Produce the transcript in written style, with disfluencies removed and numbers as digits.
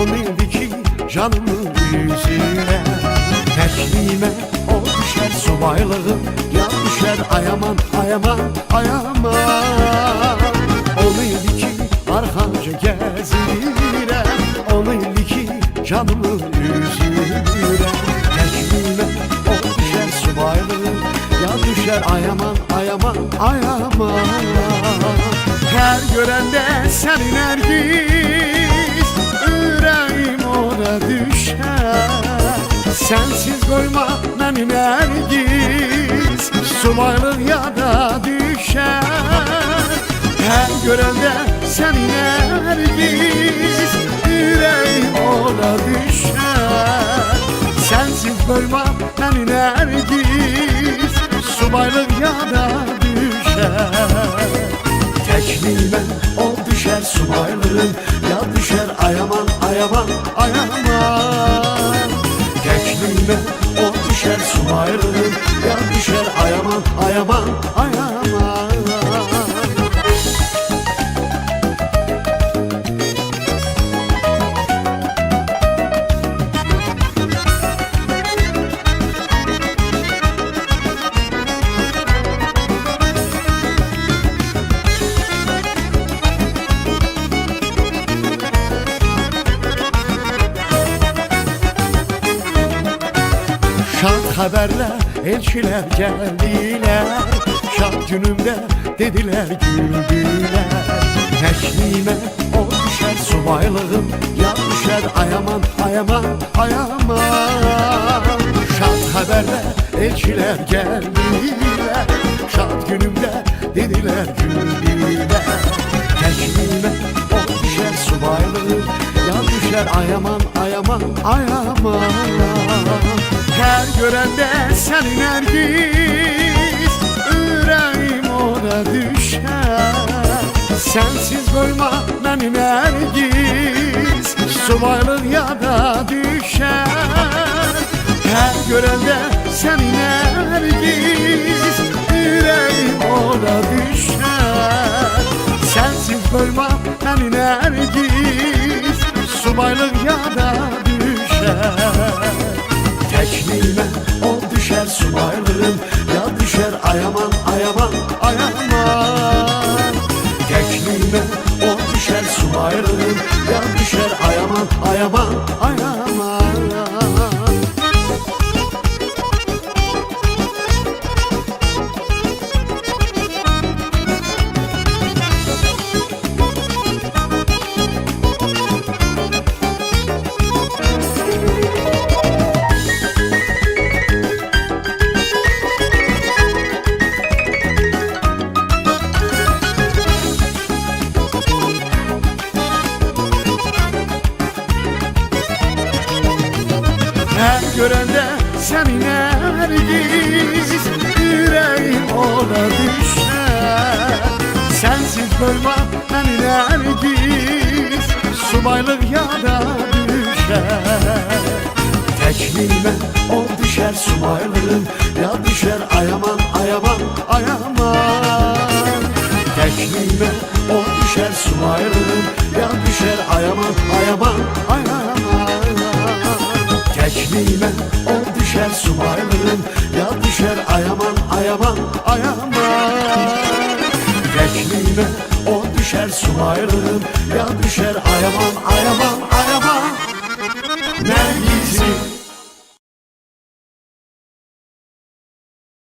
10 ildi ki canımın yüzüne. Teklime o düşer subaylığım, ya düşer ayaman ayaman ayaman. 10 ildi ki arkanca gezirem, 10 ildi ki canımın yüzüne. Teklime o düşer subaylığım, ya düşer ayaman ayaman ayaman. Her görende senin ergiz, yüreğim ona düşer. Sensiz koyma benim ergiz, subaylık ya da düşer. Her görende senin ergiz, yüreğim ona düşer. Sensiz koyma benim ergiz, subaylık ya da düşer. Teklime o düşer subaylığım, ya düşer ayaman ayaman ayaman. Teklime o düşer subaylığım, ya düşer ayaman ayaman ayaman. Şad haberler, elçiler geldiler, şad günümde dediler güldüler. Teklime o düşer subaylığım, ya düşer ayaman ayaman ayaman. Şad haberler, elçiler geldiler, şad günümde dediler güldüler. Teklime o düşer subaylığım, ya düşer ayaman ayaman ayaman. Her görende senin ergiz, yüreğim ona düşer. Sensiz koyma benim ergiz, subaylık ya da düşer. Her görende senin ergiz, yüreğim ona düşer. Sensiz koyma benim ergiz, subaylık ya da düşer. Teklime o düşer subaylığım, ya düşer ayaman ayaman ayaman. Teklime o düşer subaylığım, ya düşer ayaman ayaman ayaman. Her görende senin ergiz, yüreğim ona düşer. Sensiz koyma benim ergiz, subaylık ya da düşer. Teklime o düşer subaylığım, ya düşer ayaman ayaman ayaman. Teklime o düşer subaylığım, ya düşer ayaman ayaman ayaman. Teklime o düşer subaylığım, ya düşer ayaman ayaman ayaman. Teklime o düşer subaylığım, ya düşer ayaman ayaman ayaman. Nergizim